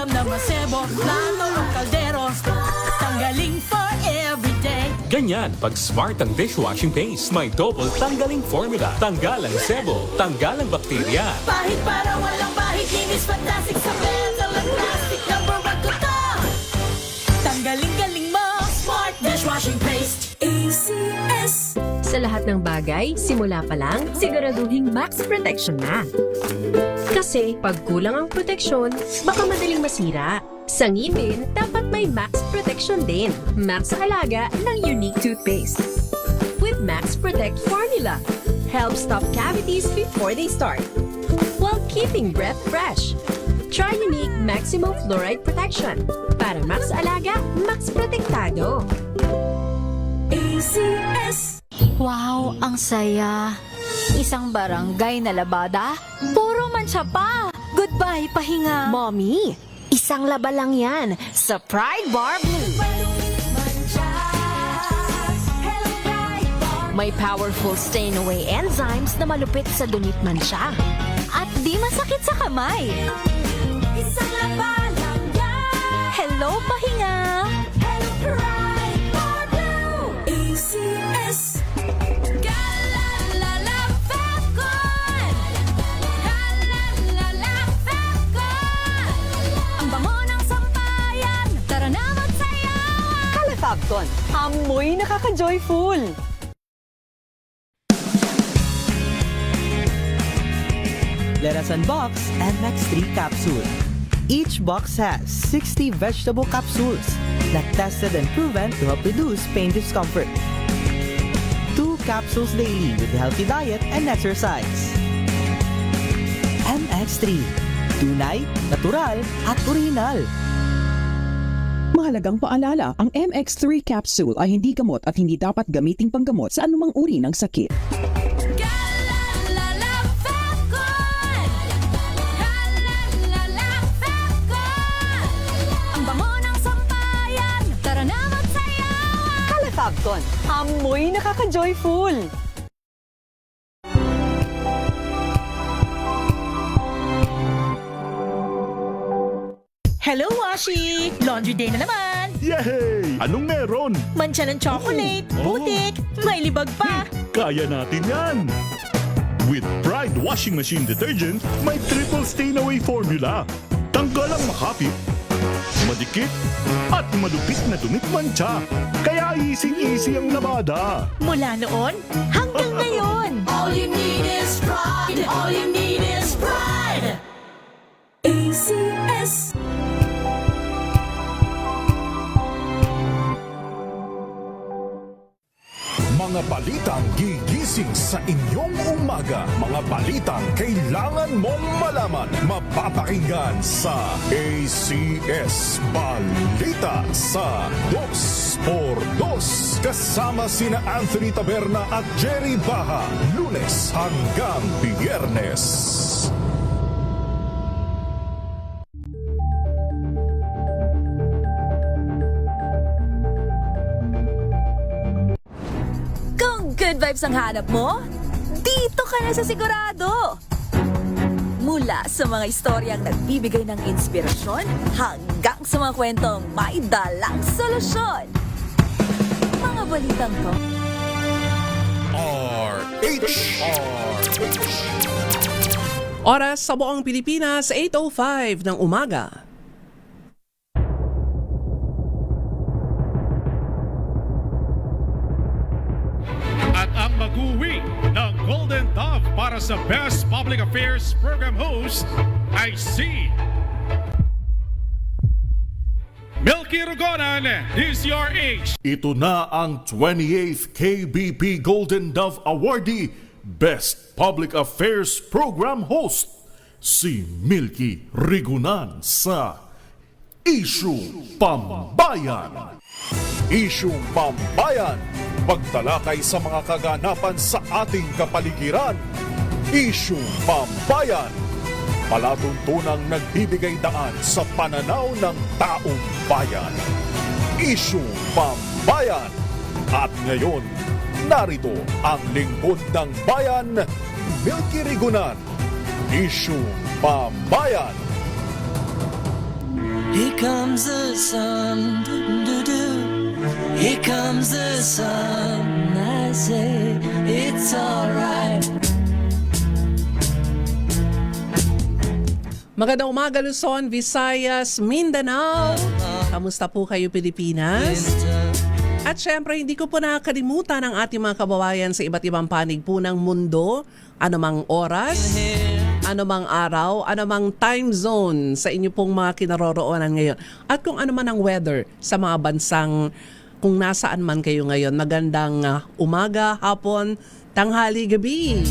ulam na masebo, plato o kaldero, tanggaling for everyday. Ganyan, pag smart ang dishwashing paste, may double tanggaling formula. Tanggal ang sebo, tanggal ang bakterya. Pahit para walang pahit, linis fantastic sa metal at plastic. Number one ko to. Tanggaling-galing mo, smart dishwashing paste. ACS. Sa lahat ng bagay, simula pa lang, siguraduhing max protection na. Kasi pag kulang ang proteksyon, baka madaling masira. Sa ngipin, dapat may max protection din. Max sa alaga ng Unique Toothpaste. With Max Protect Formula, help stop cavities before they start, while keeping breath fresh. Try Unique Maximum Fluoride Protection para max alaga, max protektado. ACS. Wow, ang saya. Isang barangay na labada, puro mancha pa. Goodbye, pahinga. Mommy, isang laba lang yan sa Pride Bar Blue. May powerful stain-away enzymes na malupit sa dunit mancha. At di masakit sa kamay. Isang laba lang yan. Hello, pahinga. Hello, Pride Bar Blue. ACS. Galalala Falcon. Galalala Falcon. Ang bango ng sampayan. Tara na magsayawan. Calafabcon, amoy nakaka-joyful. Let us unbox MX3 capsule. Each box has 60 vegetable capsules that tested and proven to help reduce pain discomfort. 2 capsules daily with a healthy diet and exercise. MX3. Tunay, natural, at original. Mahalagang paalala, ang MX3 capsule ay hindi gamot at hindi dapat gamiting panggamot sa anumang uri ng sakit. Galalala Falcon. Galalala Falcon. Ang bango ng sampayan. Tara na magsayawan. Calafabcon, amoy nakaka-joyful. Hello, Washi! Laundry day na naman! Yay! Anong meron? Mancha ng chocolate, putik, may libag pa. Kaya natin yan! With Pride Washing Machine Detergent, may triple stain-away formula. Tanggal ang makapit, madikit, at malupit na dumit mancha. Kaya easy-easy ang labada. Mula noon hanggang ngayon. All you need is pride. All you need is pride. ACS. Mga balitang gigising sa inyong umaga. Mga balitang kailangan mong malaman. Mapapakinggan sa ACS Balita sa 2x2. Kasama sina Anthony Taberna at Jerry Baha. Lunes hanggang Biyernes. Good vibes ang hanap mo? Dito ka na sa sigurado! Mula sa mga istoryang nagbibigay ng inspirasyon hanggang sa mga kwentong may dalang solusyon. Mga balitang to. Oras sa buong Pilipinas, 8:05 ng umaga. At ang mag-uwi ng Golden Dove para sa Best Public Affairs Program Host ay si Milky Rugonan, DZRH. Ito na ang 28th KBP Golden Dove Awardee, Best Public Affairs Program Host, si Milky Rigunan sa Isyung Pambayan. Isyung Pambayan, pagtalakay sa mga kaganapan sa ating kapaligiran. Isyung Pambayan, palatuntunang nagbibigay daan sa pananaw ng taong bayan. Isyung Pambayan. At ngayon, narito ang lingkod ng bayan, Milky Rigunan. Isyung Pambayan. Here comes the sun, here comes the sun. I say it's alright. Magandang umaga Luzon, Visayas, Mindanao. Kamusta po kayo Pilipinas? At syempre hindi ko po nakakalimutan ang ating mga kababayan sa iba't ibang panig po ng mundo. Anumang oras, anumang araw, anumang time zone sa inyo pong mga kinaroroonan ngayon. At kung ano man ang weather sa mga bansang kung nasaan man kayo ngayon. Magandang umaga, hapon, tanghali, gabi.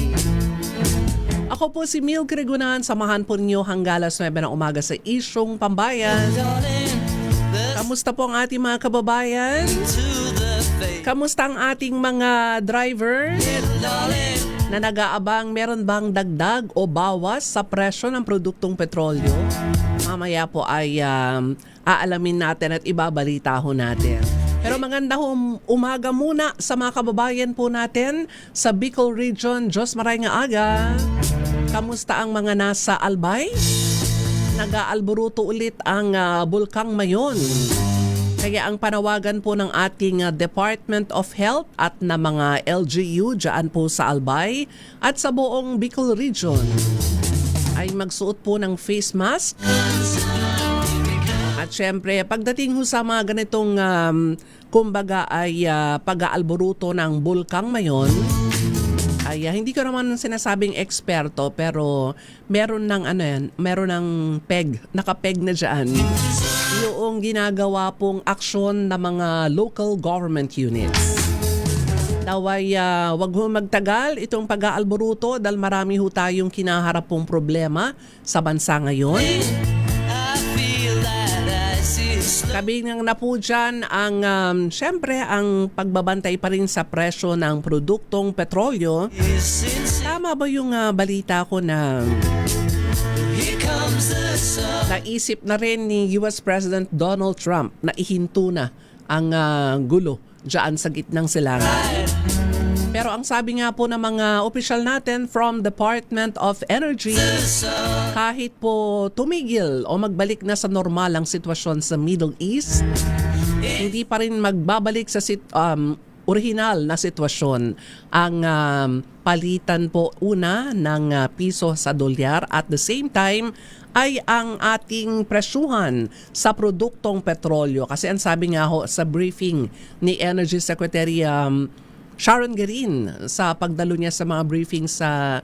Ako po si Milky Rigunan, samahan po ninyo hanggang alas 9 ng umaga sa Isyong Pambayan. Kamusta po ang ating mga kababayan? Kamusta ang ating mga driver na nag-aabang meron bang dagdag o bawas sa presyo ng produktong petrolyo? Mamaya po ay aalamin natin at ibabalita ho natin. Pero magandang umaga muna sa mga kababayan po natin sa Bicol Region. Diyos maray nga aga. Kamusta ang mga nasa Albay? Nag-aalboruto ulit ang Bulkang Mayon. Kaya ang panawagan po ng ating Department of Health at na mga LGU dyan po sa Albay at sa buong Bicol Region ay magsuot po ng face mask. At syempre, pagdating ho sa mga ganitong kumbaga ay pag-aalboruto ng Bulkang Mayon, ay hindi ko naman sinasabing eksperto pero meron ng meron ng peg, nakapeg na diyan. Yung ginagawa pong aksyon ng mga local government units. Daway wag ho magtagal itong pag-aalboruto dahil marami ho tayong kinaharap pong problema sa bansa ngayon. Kabilang na po dyan ang, syempre, ang pagbabantay pa rin sa presyo ng produktong petrolyo. Tama ba yung balita ko na naisip na rin ni US President Donald Trump na ihinto na ang gulo dyan sa gitnang silangan? Pero ang sabi nga po ng mga opisyal natin from Department of Energy, kahit po tumigil o magbalik na sa normal ang sitwasyon sa Middle East, hindi pa rin magbabalik sa original na sitwasyon ang palitan po una ng piso sa dolyar at the same time ay ang ating presyuhan sa produktong petrolyo. Kasi ang sabi nga ho sa briefing ni Energy Secretary Sharon Garin sa pagdalo niya sa mga briefing sa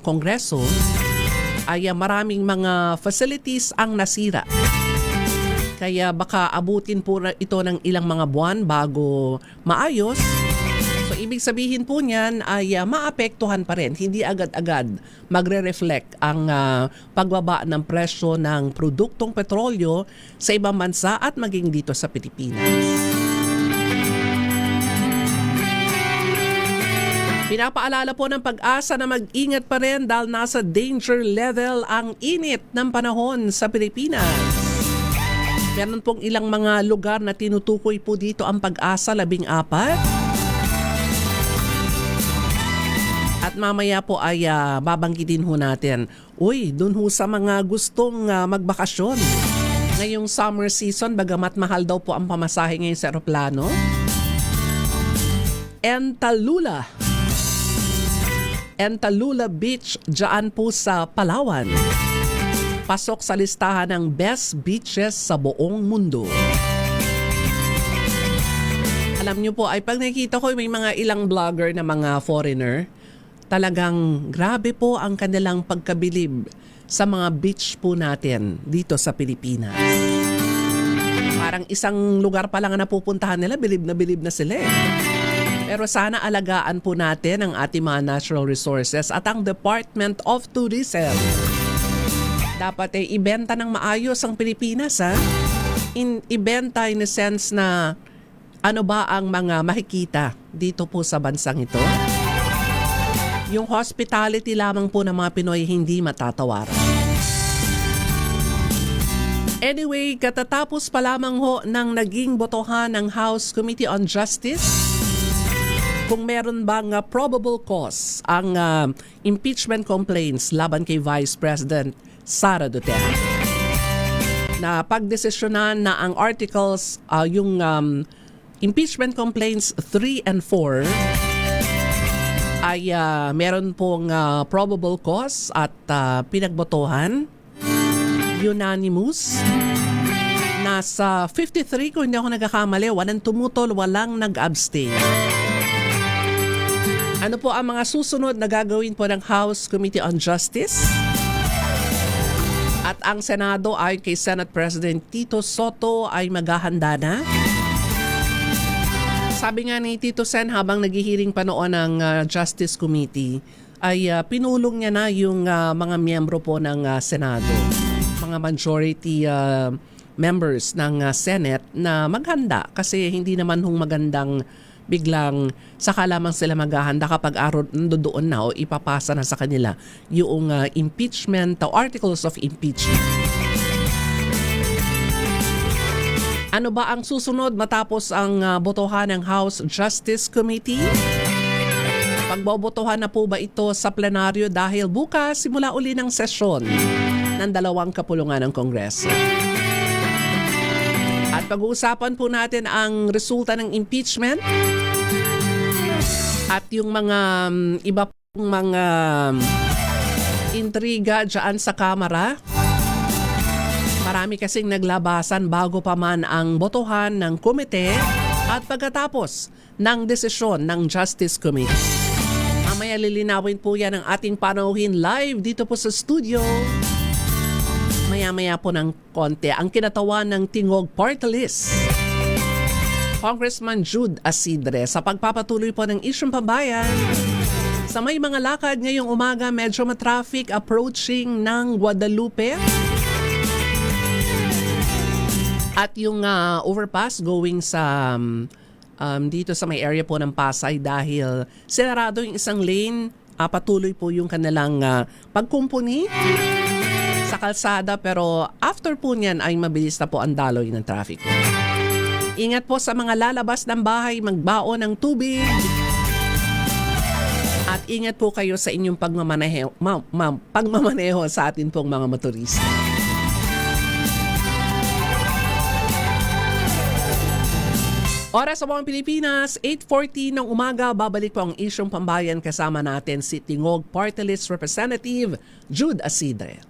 Kongreso ay maraming mga facilities ang nasira. Kaya baka abutin po ito ng ilang mga buwan bago maayos. So ibig sabihin po niyan ay maapektuhan pa rin. Hindi agad-agad magre-reflect ang pagbaba ng presyo ng produktong petrolyo sa ibang bansa at maging dito sa Pilipinas. Pinapaalala po ng Pag-asa na mag-ingat pa rin dahil nasa danger level ang init ng panahon sa Pilipinas. Meron pong ilang mga lugar na tinutukoy po dito ang Pag-asa 14. At mamaya po ay babanggitin ho natin. Uy, dun ho sa mga gustong magbakasyon. Ngayong summer season, bagamat mahal daw po ang pamasahe ngayon sa aeroplano. Entalula Beach dyan po sa Palawan. Pasok sa listahan ng best beaches sa buong mundo. Alam nyo po ay pag nakikita ko may mga ilang vlogger na mga foreigner, talagang grabe po ang kanilang pagkabilib sa mga beach po natin dito sa Pilipinas. Parang isang lugar pa lang na napupuntahan nila, bilib na sila eh. Pero sana alagaan po natin ang ating mga natural resources at ang Department of Tourism. Dapat ibenta ng maayos ang Pilipinas ha. Ibenta in the sense na ano ba ang mga makikita dito po sa bansang ito. Yung hospitality lamang po ng mga Pinoy hindi matatawaran. Anyway, katatapos pa lamang ho ng naging botohan ng House Committee on Justice kung meron bang probable cause ang impeachment complaints laban kay Vice President Sara Duterte. na pagdesisyonan na ang articles, yung impeachment complaints 3 and 4 ay meron pong probable cause at pinagbotohan. Unanimous. Nasa 53, kung hindi ako nagkakamali, walang tumutol, walang nag-abstain. Ano po ang mga susunod na gagawin po ng House Committee on Justice? At ang Senado ayon kay Senate President Tito Soto ay maghahanda na. Sabi nga ni Tito Sen habang naghihiring pa noon ng Justice Committee ay pinulong niya na yung mga miyembro po ng Senado, mga majority members ng Senate na maghanda kasi hindi naman magandang biglang saka lamang sila maghahanda kapag nandoon na o ipapasa na sa kanila yung impeachment o articles of impeachment. Ano ba ang susunod matapos ang botohan ng House Justice Committee? Pagbobotohan na po ba ito sa plenaryo dahil bukas simula uli ng sesyon ng 2 kapulungan ng Kongreso? At pag-uusapan po natin ang resulta ng impeachment at yung mga iba pong mga intriga dyan sa Kamara. Marami kasing naglabasan bago pa man ang botohan ng komite at pagkatapos ng desisyon ng Justice Committee. Mamaya lilinawin po yan ang ating panauhin live dito po sa studio. Maya-maya po ng konti ang kinatawan ng Tingog Party List. Congressman Jude Asidre sa pagpapatuloy po ng isyung pambayan. Sa may mga lakad ngayong umaga, medyo matraffic approaching ng Guadalupe. At yung overpass going sa dito sa may area po ng Pasay dahil sinarado yung isang lane, patuloy po yung kanilang pagkumpuni sa kalsada pero after po niyan ay mabilis na po ang daloy ng traffic. Ingat po sa mga lalabas ng bahay, magbaon ng tubig. At ingat po kayo sa inyong pagmamaneho sa atin pong mga motorista. Oras sa buong Pilipinas, 8:40 ng umaga, babalik po ang isyong pambayan kasama natin si Tingog Party List Representative Jude Asidre.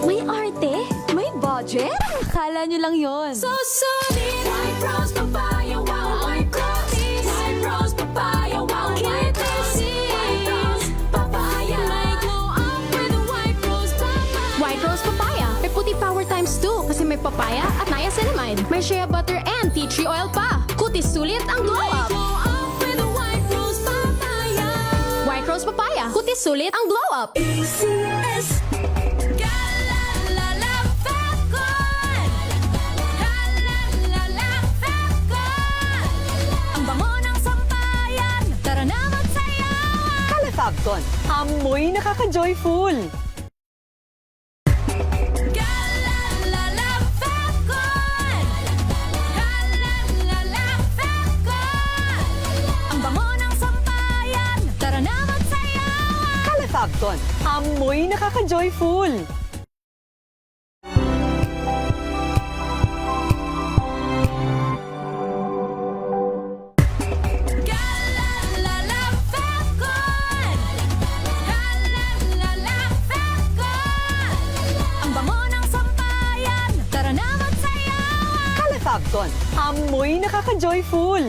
May arte? May budget? Akala nyo lang yon. So solid! White Rose Papaya, wow! White Rose! White Rose Papaya, wow! White Rose! White Rose Papaya! May glow up with the White Rose Papaya! White Rose Papaya. May puti power times 2 kasi may papaya at niacinamide. May shea butter and tea tree oil pa. Kutis sulit ang glow up. Glow up with the White Rose Papaya! White Rose Papaya. Kutis sulit ang glow up. ACS! Fabcon, amoy nakaka-joyful. Ang bango ng sampayan, tara na magsayawan. Fabcon, amoy nakaka-joyful. Fabcon, amoy nakaka-joyful.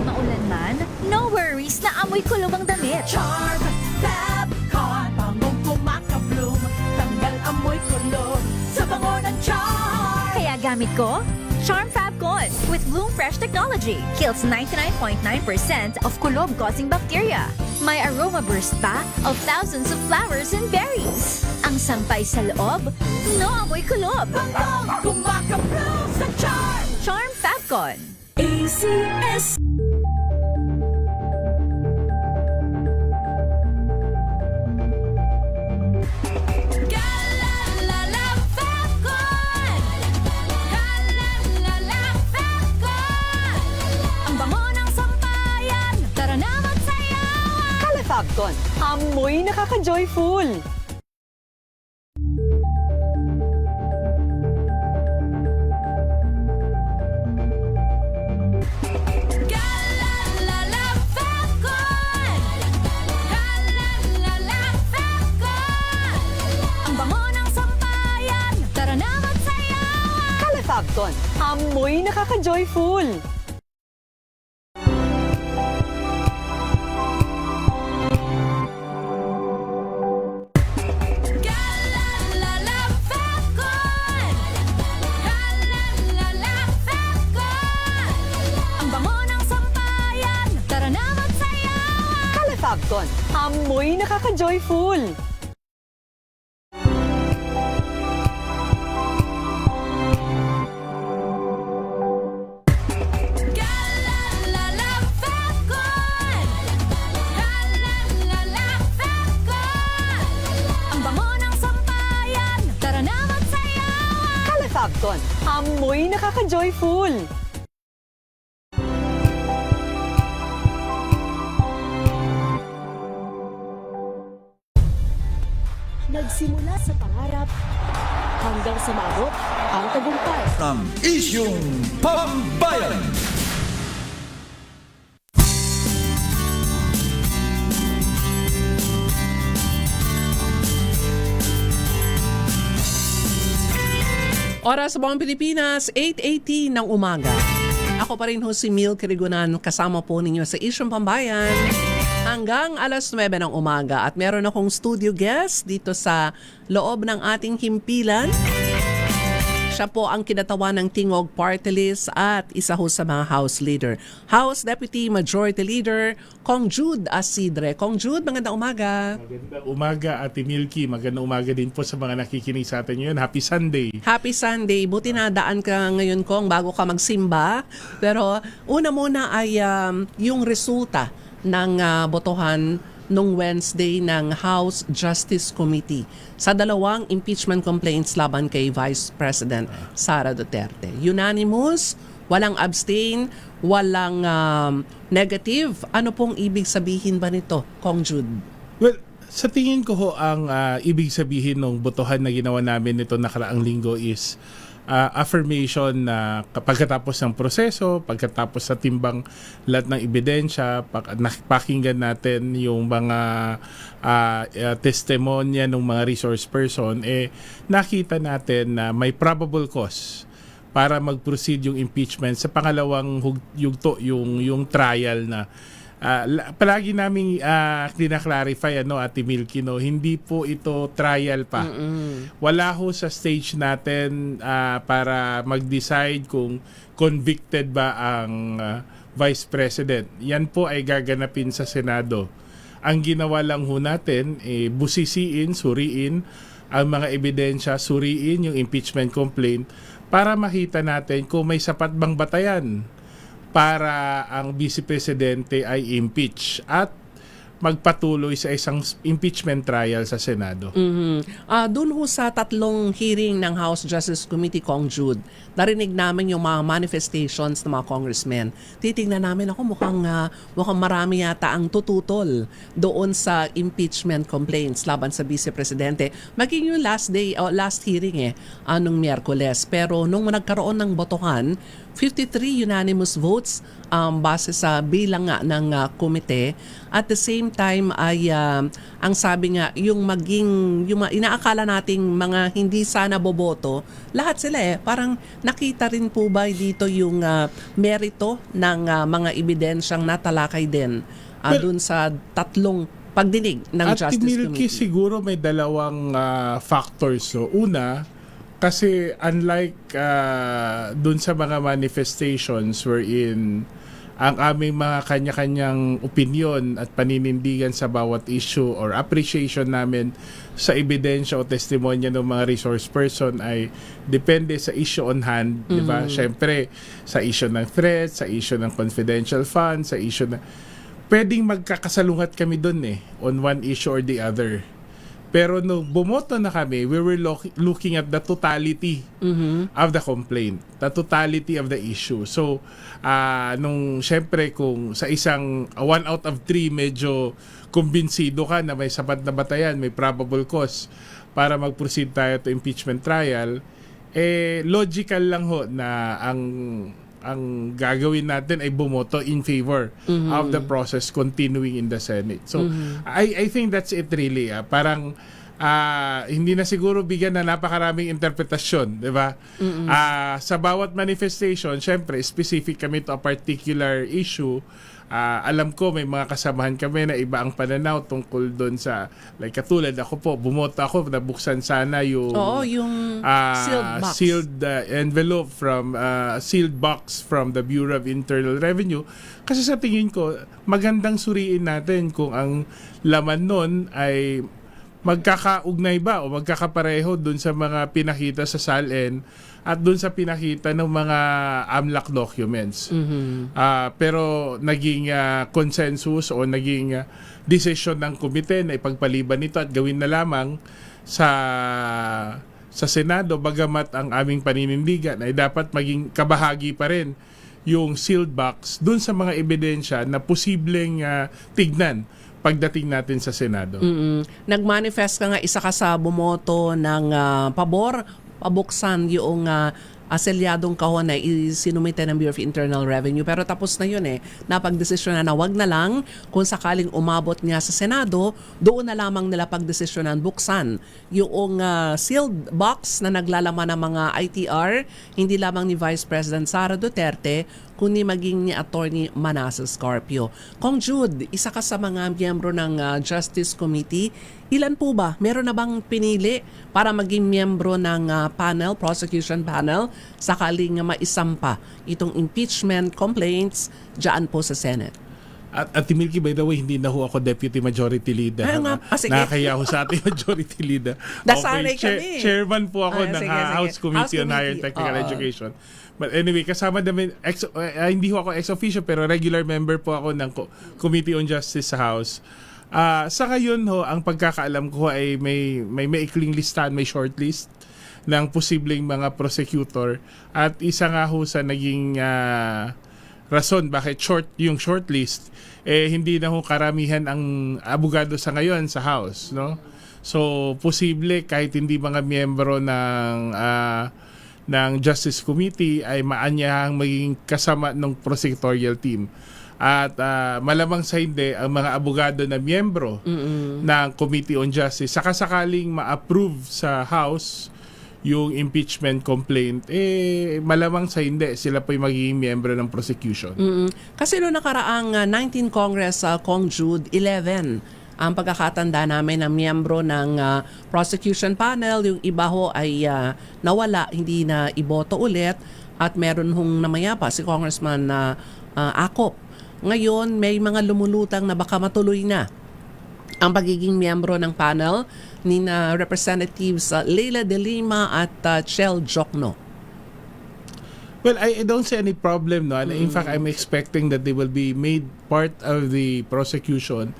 Maulan man, no worries na amoy kulog ang damit. Charm Fabcon, bangong kumakabloom, tanggal amoy kulog sa bango ng Charm. Kaya gamit ko, Charm Fabcon with Bloom Fresh technology. Kills 99.9% of kulob-causing bacteria. May aroma burst pa of thousands of flowers and berries. Ang sampay sa loob, no amoy kulob. Bangong kumakabloom sa Charm. Charm Fabcon. ACS. Amoy nakaka-joyful. Ang bango ng sampayan, tara na magsayawan. Calefabton, amoy nakaka-joyful. Ang bango ng sampayan, tara na magsayawan. Calefabton, amoy nakaka-joyful. Ang bango ng sampayan, tara na magsayawan. Calefabton, amoy nakaka-joyful. Nagsimula sa pangarap hanggang sa maabot ang tagumpay. Ng Isyung Pambayan. Oras sa buong Pilipinas, 8:18 ng umaga. Ako pa rin ho si Milky Rigunan, kasama po ninyo sa Isyong Pambayan hanggang alas 9 ng umaga. At meron akong studio guest dito sa loob ng ating himpilan. Siya po ang kinatawan ng Tingog Party List at isa ho sa mga House Leader. House Deputy Majority Leader, Kong Jude Asidre. Kong Jude, magandang umaga. Magandang umaga, Ate Milky. Magandang umaga din po sa mga nakikinig sa atin ngayon. Happy Sunday. Happy Sunday. Buti nadaan ka ngayon, Kong, bago ka magsimba. Pero una muna ay yung resulta ng botohan nung Wednesday ng House Justice Committee sa dalawang impeachment complaints laban kay Vice President Sara Duterte. Unanimous, walang abstain, walang negative. Ano pong ibig sabihin ba nito, Kong Jude? Well, sa tingin ko ho, ang ibig sabihin ng botohan na ginawa namin nito nakaraang linggo is affirmation na pagkatapos ng proseso, pagkatapos sa timbang lahat ng ebidensya, pakinggan natin yung mga testimonya ng mga resource person, nakita natin na may probable cause para mag-proceed yung impeachment sa pangalawang yugto, yung trial na palagi namin dinaklarify, Ate Milky, hindi po ito trial pa. Wala ho sa stage natin para mag-decide kung convicted ba ang Vice President. Yan po ay gaganapin sa Senado. Ang ginawa lang ho natin, busisiin, suriin ang mga ebidensya, suriin yung impeachment complaint para makita natin kung may sapat bang batayan para ang Vice Presidente ay impeach at magpatuloy sa isang impeachment trial sa Senado. Doon ho sa tatlong hearing ng House Justice Committee, Kong Jude, narinig namin yung mga manifestations ng mga congressmen. Titingnan namin ako mukhang marami yata ang tututol doon sa impeachment complaints laban sa Vice Presidente. Maging yung last hearing anong Miyerkules. Pero nung nagkaroon ng botohan, 53 unanimous votes base sa bilang nga ng komite. At the same time ay ang sabi nga yung inaakala nating mga hindi sana boboto, lahat sila parang nakita rin po ba dito yung merito ng mga ebidensyang natalakay din dun sa tatlong pagdinig ng Justice Committee. Siguro may dalawang factors. So, una, kasi unlike dun sa mga manifestations wherein ang aming mga kanya-kanyang opinion at paninindigan sa bawat issue or appreciation namin sa ebidensya o testimonya ng mga resource person ay depende sa issue on hand, di ba? Siyempre, sa issue ng threat, sa issue ng confidential fund, sa issue na pwedeng magkakasalungat kami doon on one issue or the other. Pero nung bumoto na kami, we were looking at the totality of the complaint, the totality of the issue. So, syempre kung sa isang 1 out of 3 medyo kumbinsido ka na may sapat na batayan, may probable cause para mag-proceed tayo to impeachment trial, logical lang ho na ang gagawin natin ay bumoto in favor of the process continuing in the Senate. So, I think that's it really. Parang hindi na siguro bigyan na napakaraming interpretasyon, di ba? Sa bawat manifestation, syempre, specific kami to a particular issue. Alam ko may mga kasamahan kami na iba ang pananaw tungkol doon sa, like katulad ako po, bumoto ako na buksan sana yung sealed envelope from sealed box from the Bureau of Internal Revenue, kasi sa tingin ko magandang suriin natin kung ang laman nun ay magkakaugnay ba o magkakapareho doon sa mga pinakita sa SALN at doon sa pinakita ng mga AMLAC documents. Pero naging consensus o naging decision ng komite na ipagpaliban nito at gawin na lamang sa Senado, bagamat ang aming paninindigan ay dapat maging kabahagi pa rin yung sealed box doon sa mga ebidensya na posibleng tignan pagdating natin sa Senado. Nag-manifest ka nga, isa ka sa bumoto ng pabor, pabuksan yung aselyadong kahon na isinumite ng Bureau of Internal Revenue. Pero tapos na yun napagdesisyonan na wag na lang, kung sakaling umabot niya sa Senado, doon na lamang nila pagdesisyonan buksan yung sealed box na naglalaman ng mga ITR, hindi lamang ni Vice President Sara Duterte, kundi maging ni Attorney Manasseh Scarpio. Kong Jude, isa ka sa mga miyembro ng Justice Committee. Ilan po ba? Meron na bang pinili para maging miyembro ng prosecution panel, sakaling maisampa itong impeachment complaints dyan po sa Senate? At Milky, by the way, hindi na ho ako Deputy Majority Leader. Nakakaya ho sa ating Majority Leader. Nasanay kami. Chairman po ako ng House Committee on Higher Technical Education. But anyway, kasama namin, hindi ho ako ex-officio, pero regular member po ako ng Committee on Justice sa House. Sa ngayon ho, ang pagkakaalam ko ay may maikling listahan, may shortlist ng posibleng mga prosecutor. At isa nga ho sa naging rason bakit yung shortlist, hindi na ho karamihan ang abogado sa ngayon sa House, no? So, posible kahit hindi mga miyembro ng Justice Committee ay maanyahang maging kasama ng prosecutorial team. At malamang sa hindi, ang mga abogado na miyembro ng Committee on Justice, sakasakaling ma-approve sa House yung impeachment complaint, malamang sa hindi, sila po'y magiging miyembro ng prosecution. Kasi noong nakaraang 19 Congress, Kong Jude, 11 ang pagkakatanda namin na miyembro ng prosecution panel. Yung iba ho ay nawala, hindi na iboto ulit, at meron hong namayapa si Congressman Acop. Ngayon, may mga lumulutang na baka matuloy na ang pagiging miyembro ng panel ni Representatives Leila De Lima at Chel Jokno. Well, I don't see any problem, no? And in fact, I'm expecting that they will be made part of the prosecution.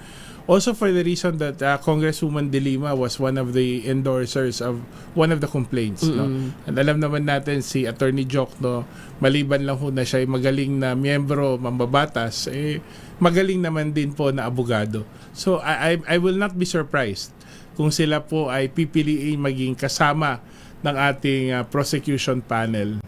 Also for the reason that Congresswoman De Lima was one of the endorsers of one of the complaints. No? And alam naman natin si Attorney Jokno, maliban lang ho na siya ay magaling na miyembro, mambabatas, magaling naman din po na abogado. So I will not be surprised kung sila po ay pipiliin maging kasama ng ating prosecution panel.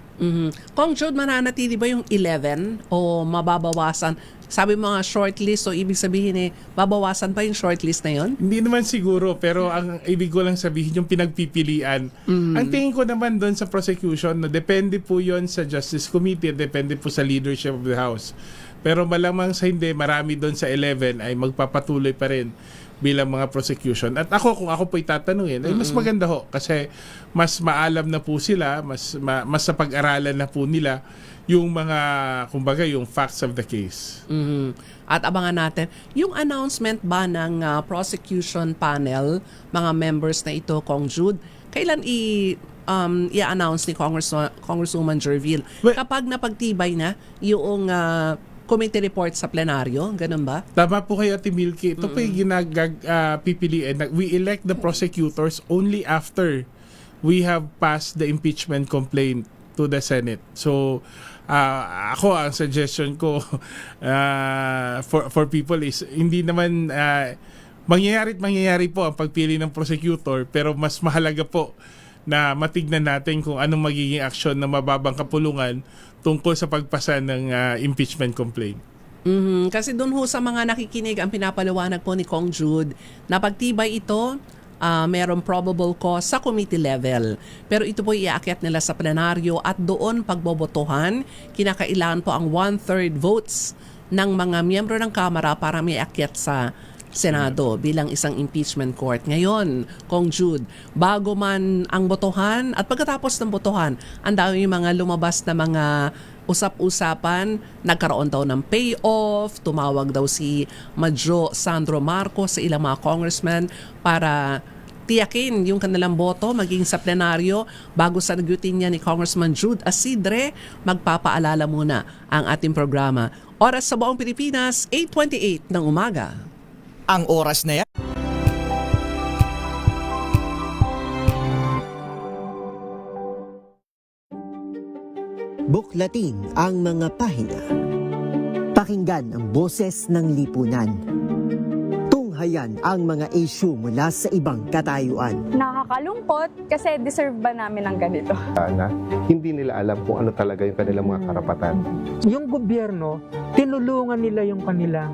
Kong Jude, mananatili ba yung 11 o mababawasan? Sabi mo nga shortlist, so ibig sabihin babawasan pa yung shortlist na yun? Hindi naman siguro, pero ang ibig ko lang sabihin yung pinagpipilian. Ang tingin ko naman doon sa prosecution, no, depende po yon sa Justice Committee, depende po sa leadership of the House. Pero malamang sa hindi, marami doon sa 11 ay magpapatuloy pa rin bilang mga prosecution. At kung ako po'y tatanungin, mas maganda ho kasi mas maalam na po sila, mas sa pag-aralan na po nila yung mga, kumbaga, yung facts of the case. At abangan natin, yung announcement ba ng prosecution panel, mga members na ito, Kong Jude, kailan i-announce ni Congresswoman Jerville? Kapag napagtibay na yung committee report sa plenaryo, ganun ba? Tama po kayo, Ate Milky. Ito po yung pipiliin. We elect the prosecutors only after we have passed the impeachment complaint to the Senate. So, ako, ang suggestion ko for people is, hindi naman mangyayari po ang pagpili ng prosecutor, pero mas mahalaga po na matignan natin kung anong magiging aksyon na mababang kapulungan tungkol sa pagpasa ng impeachment complaint. Kasi doon ho sa mga nakikinig, ang pinapaliwanag po ni Kong Jude, na pagtibay ito, merong probable cause sa committee level. Pero ito po iakyat nila sa plenaryo at doon pagbobotohan, kinakailangan po ang 1/3 votes ng mga miyembro ng Kamara para may akyat sa Senado bilang isang impeachment court. Ngayon, Kong Jude, bago man ang botohan at pagkatapos ng botohan, ang dami mga lumabas na mga usap-usapan, nagkaroon daw ng payoff, tumawag daw si Madjo Sandro Marcos sa ilang mga congressmen para tiyakin yung kanilang boto maging sa plenaryo. Bago sa nagutin niya ni Congressman Jude Asidre, magpapaalala muna ang ating programa. Oras sa buong Pilipinas, 8:28 ng umaga. Ang oras na yan. Buklatin ang mga pahina. Pakinggan ang boses ng lipunan. Tunghayan ang mga issue mula sa ibang katayuan. Nakakalungkot kasi deserve ba namin ng ganito? Na hindi nila alam kung ano talaga yung kanilang mga karapatan. Yung gobyerno, tinulungan nila yung kanilang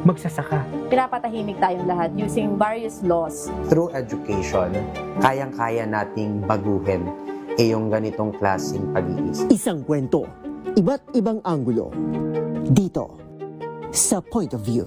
magsasaka. Pinapatahimik tayong lahat using various laws. Through education, kayang-kaya nating baguhin yung ganitong klaseng pag-iisip. Isang kwento, iba't ibang anggulo. Dito, sa Point of View.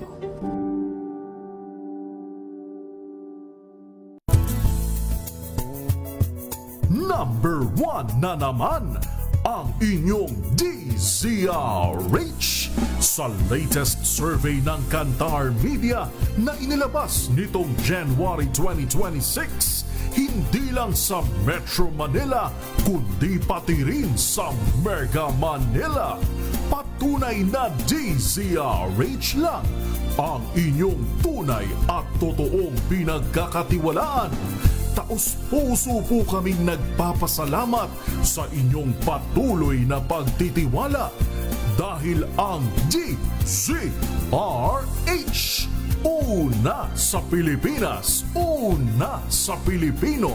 Number 1 na naman ang inyong DZRH sa latest survey ng Kantar Media na inilabas nitong January 2026. Hindi lang sa Metro Manila, kundi pati rin sa Mega Manila. Patunay na DZRH lang ang inyong tunay at totoong pinagkakatiwalaan. Taos-puso po kaming nagpapasalamat sa inyong patuloy na pagtitiwala dahil ang DZRH, una sa Pilipinas, una sa Pilipino,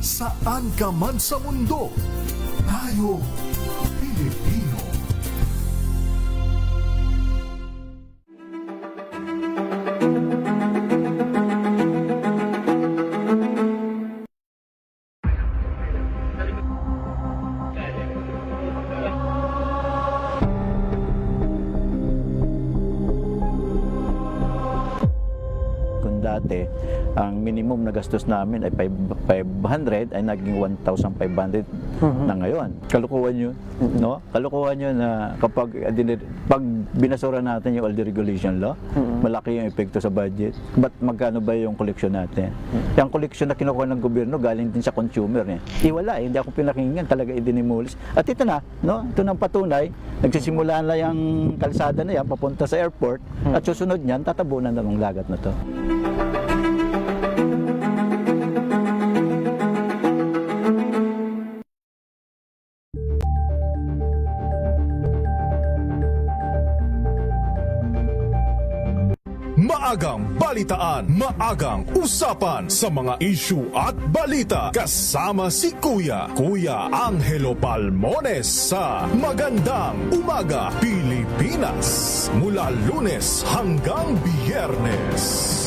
saan ka man sa mundo, tayo Pilipino. Dati, ang minimum na gastos namin ay 500 ay naging 1,500 na ngayon. Kalukuhan yun, no? Kalukuhan yun na pag binasura natin yung all the regulation law, malaki yung epekto sa budget. But magkano ba yung collection natin? Yung collection na kinukuha ng gobyerno galing din sa consumer. Wala, hindi ako pinakinggan, talaga idinimulis. At ito na, no? Ito nang patunay, nagsisimula na yung kalsada na yan papunta sa airport at susunod niyan, tatabunan na ng lagat na to. Maagang balitaan, maagang usapan sa mga issue at balita kasama si Kuya Angelo Palmones sa Magandang Umaga Pilipinas mula Lunes hanggang Biyernes.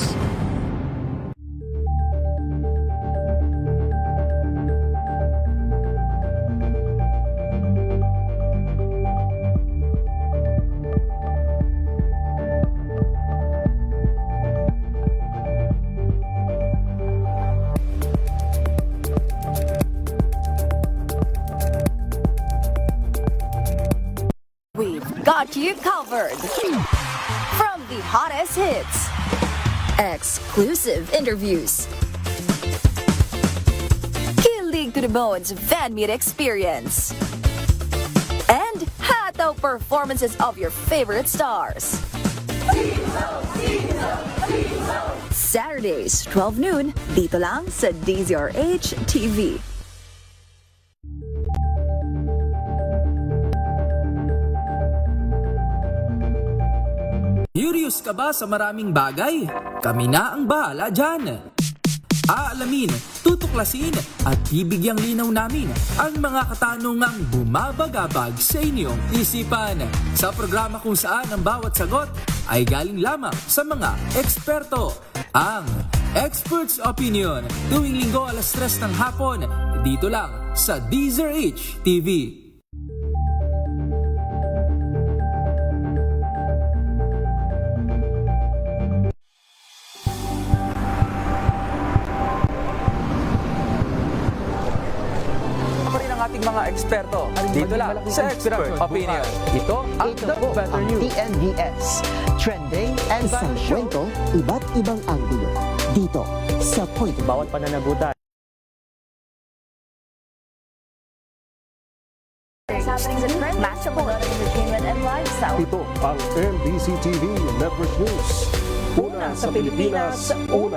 Got you covered. From the hottest hits, exclusive interviews, kilig to the bones fan meet experience, and hot show performances of your favorite stars. Saturdays, 12 noon, dito lang sa DZRH TV. Curious ka ba sa maraming bagay? Kami na ang bahala dyan. Aalamin, tutuklasin at bibigyang linaw namin ang mga katanungang bumabagabag sa inyong isipan. Sa programa kung saan ang bawat sagot ay galing lamang sa mga eksperto. Ang Expert's Opinion, tuwing linggo 3:00 ng hapon, dito lang sa DZRH TV. Ating mga eksperto dito lang sa Expert Opinion. Ito ang The Better News. TNVS. Trending and isang kwento, iba't ibang anggulo. Dito sa Point. Bawat pananagutan. Happenings in trend, match up a lot of entertainment and lifestyle. Ito ang MBC TV Network News. Una sa Pilipinas, una